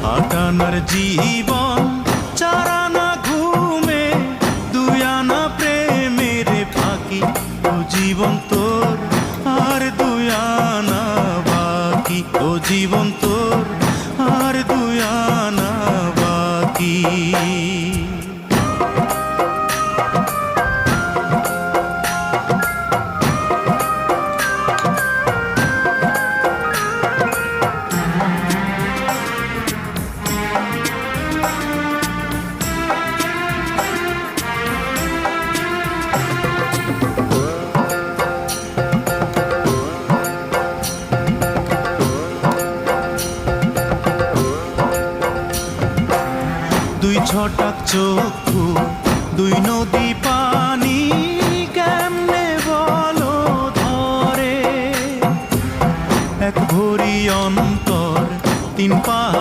আটানার জীবন চারানা ঘুমে দুই আনা প্রেমের ফাঁকি ও জীবন তোর আর দুই আনা বাকি ও জীবন তোর আর দুই আনা বাকি দুই ছটাক চক্ষু দুই নদী পানি কেমনে বলো ধরে এক ভরি অন্তর তিন পাহাড়